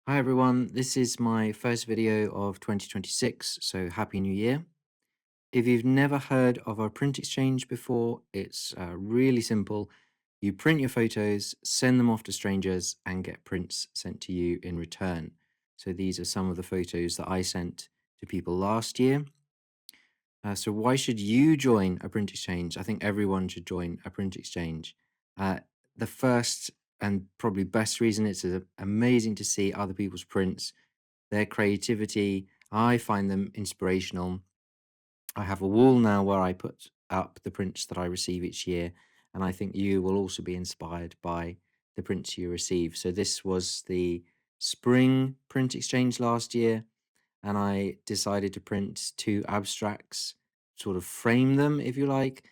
Hi everyone, this is my first video of 2026, so Happy New Year. If you've never heard of our print exchange before, it's really simple. You print your photos, send them off to strangers, and get prints sent to you in return. So these are some of the photos that I sent to people last year. So why should you join a print exchange? I think everyone should join a print exchange. Uh, the first and probably best reason it's amazing to see other people's prints, their creativity. I find them inspirational. I have a wall now where I put up the prints that I receive each year, and I think you will also be inspired by the prints you receive. So this was the spring print exchange last year, and I decided to print two abstracts, sort of frame them, if you like.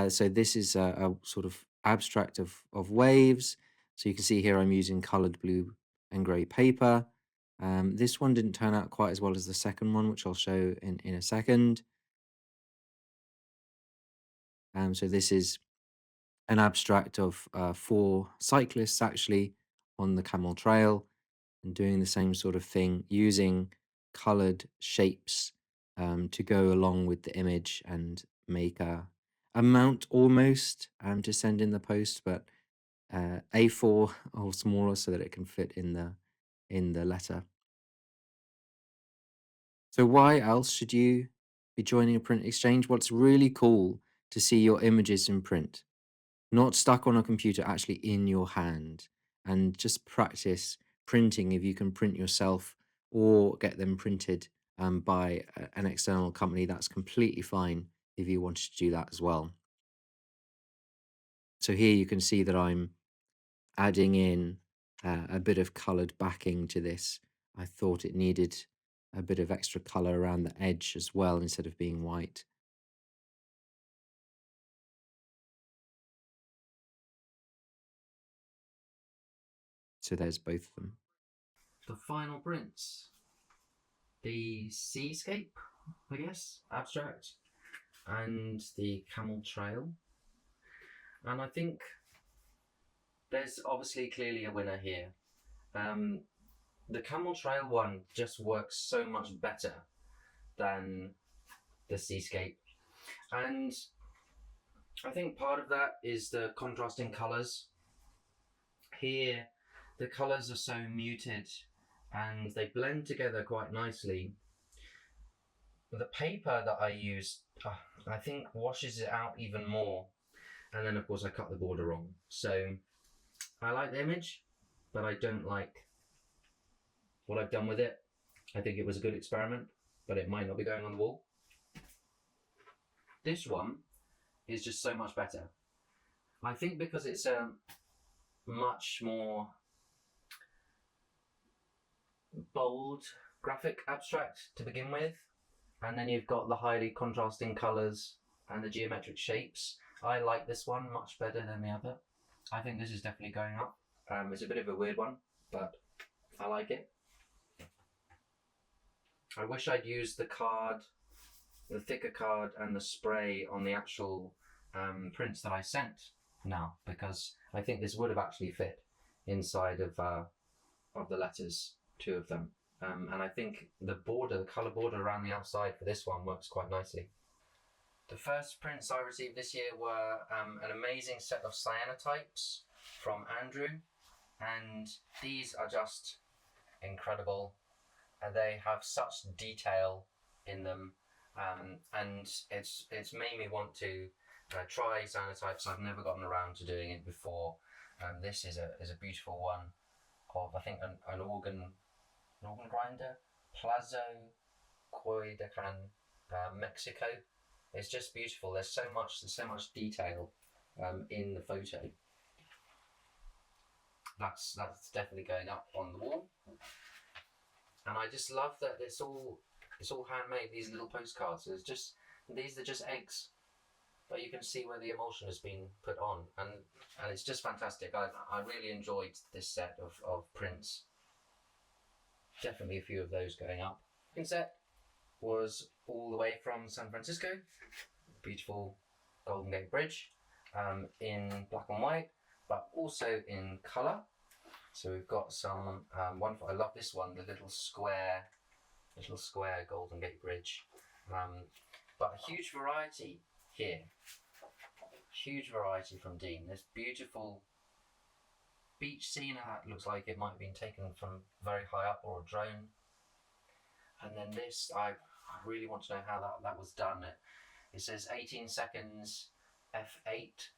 So this is a sort of abstract of waves. So you can see here I'm using colored blue and gray paper. This one didn't turn out quite as well as the second one, which I'll show in a second. So this is an abstract of four cyclists actually on the Camel Trail and doing the same sort of thing, using colored shapes to go along with the image and make a mount almost to send in the post, but A4 or smaller so that it can fit in the letter. So why else should you be joining a print exchange? Well, it's really cool to see your images in print, not stuck on a computer, actually in your hand, and just practice printing if you can print yourself or get them printed by an external company. That's completely fine if you wanted to do that as well. So here you can see that I'm adding in a bit of colored backing to this. I thought it needed a bit of extra color around the edge as well instead of being white. So there's both of them. The final prints. The seascape, I guess, abstract, and the camel trail. And I think there's obviously clearly a winner here. Um, the camel trail one just works so much better than the seascape. And I think part of that is the contrasting colours. Here, the colours are so muted and they blend together quite nicely. The paper that I use, I think, washes it out even more. And then, of course, I cut the border wrong. So I like the image, but I don't like what I've done with it. I think it was a good experiment, but it might not be going on the wall. This one is just so much better. I think because it's a much more bold graphic abstract to begin with, and then you've got the highly contrasting colours and the geometric shapes. I like this one much better than the other. I think this is definitely going up. It's a bit of a weird one, but I like it. I wish I'd used the card, the thicker card, and the spray on the actual prints that I sent now, because I think this would have actually fit inside of the letters, two of them. And I think the border, the colour border around the outside for this one works quite nicely. The first prints I received this year were an amazing set of cyanotypes from Andrew, and these are just incredible. They have such detail in them, and it's made me want to try cyanotypes. I've never gotten around to doing it before. This is a beautiful one of, I think, an organ grinder, Plazo Coyoacán, Mexico. It's just beautiful. There's so much detail in the photo. That's definitely going up on the wall. And I just love that it's all handmade. These little postcards. These are just eggs, but you can see where the emulsion has been put on, and it's just fantastic. I really enjoyed this set of prints. Definitely a few of those going up. Second set was all the way from San Francisco. Beautiful Golden Gate Bridge in black and white, but also in colour. So we've got some wonderful. I love this one, the little square Golden Gate Bridge. But a huge variety here. Huge variety from Dean. This beautiful beach scene that looks like it might have been taken from very high up or a drone. And then this, I really want to know how that was done. It says 18 seconds f8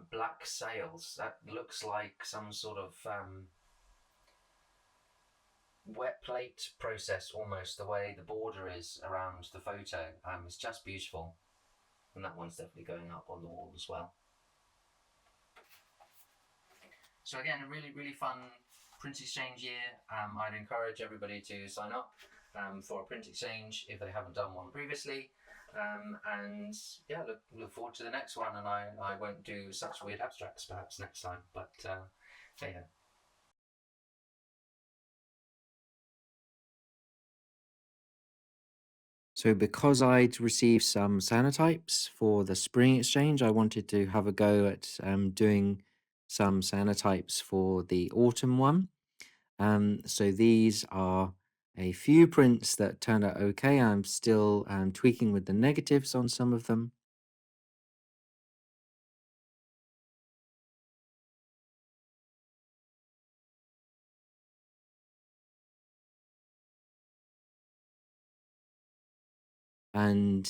black sails. That looks like some sort of wet plate process almost, the way the border is around the photo. It's just beautiful. And that one's definitely going up on the wall as well. So again, a really, really fun print exchange year. I'd encourage everybody to sign up for a print exchange if they haven't done one previously. And yeah, look forward to the next one. And I won't do such weird abstracts perhaps next time, but yeah. So because I'd received some cyanotypes for the spring exchange, I wanted to have a go at doing some cyanotypes for the autumn one. So these are a few prints that turned out okay. I'm still tweaking with the negatives on some of them. And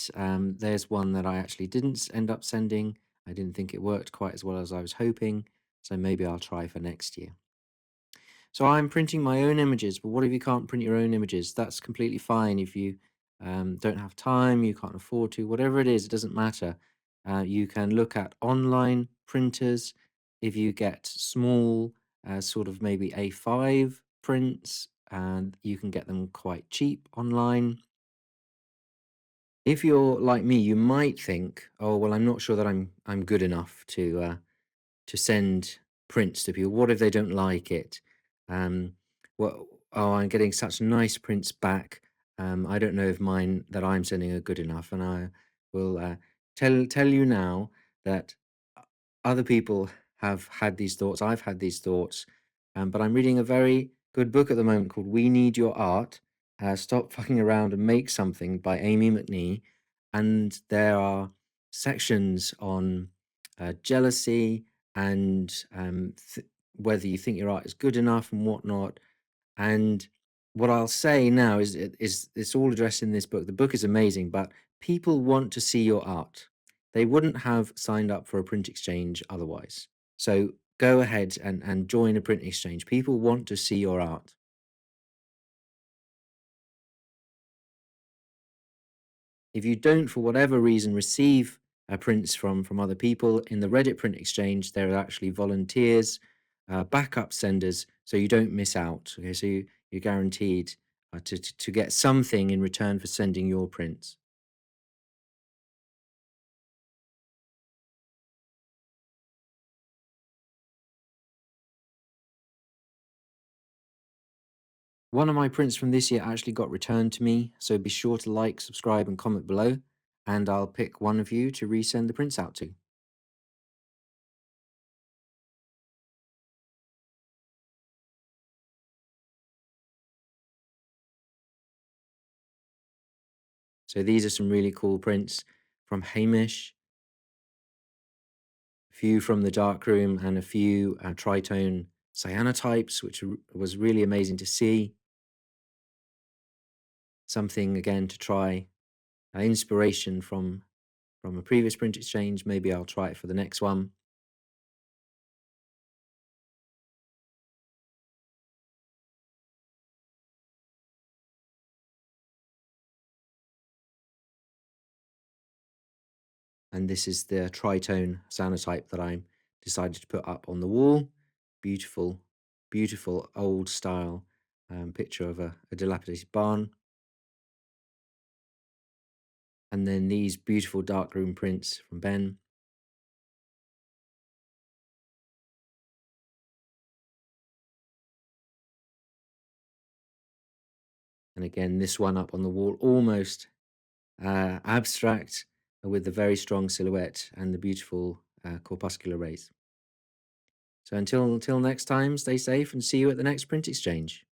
there's one that I actually didn't end up sending. I didn't think it worked quite as well as I was hoping. So maybe I'll try for next year. So I'm printing my own images, but what if you can't print your own images? That's completely fine. If you don't have time, you can't afford to, whatever it is, it doesn't matter. You can look at online printers. If you get small, sort of maybe A5 prints, and you can get them quite cheap online. If you're like me, you might think, oh, well, I'm not sure that I'm good enough to send prints to people. What if they don't like it? Um, well, oh, I'm getting such nice prints back. I don't know if mine that I'm sending are good enough, and I will tell you now that other people have had these thoughts. I've had these thoughts, but I'm reading a very good book at the moment called "We Need Your Art." Stop fucking around and make something by Amy McNee, and there are sections on jealousy and whether you think your art is good enough and whatnot. And what I'll say now is it's all addressed in this book. The book is amazing, but people want to see your art. They wouldn't have signed up for a print exchange otherwise. So go ahead and join a print exchange. People want to see your art. If you don't, for whatever reason, receive prints from other people in the Reddit print exchange, there are actually volunteers, backup senders, so you don't miss out. Okay, so you're guaranteed to get something in return for sending your prints. One of my prints from this year actually got returned to me, so be sure to like, subscribe, and comment below, and I'll pick one of you to resend the prints out to. So these are some really cool prints from Hamish, a few from the darkroom, and a few tritone cyanotypes, which was really amazing to see. Something again to try, inspiration from a previous print exchange. Maybe I'll try it for the next one. And this is the tritone cyanotype that I decided to put up on the wall. Beautiful, beautiful old style picture of a dilapidated barn. And then these beautiful darkroom prints from Ben. And again, this one up on the wall, almost abstract with the very strong silhouette and the beautiful corpuscular rays. So until next time, stay safe and see you at the next print exchange.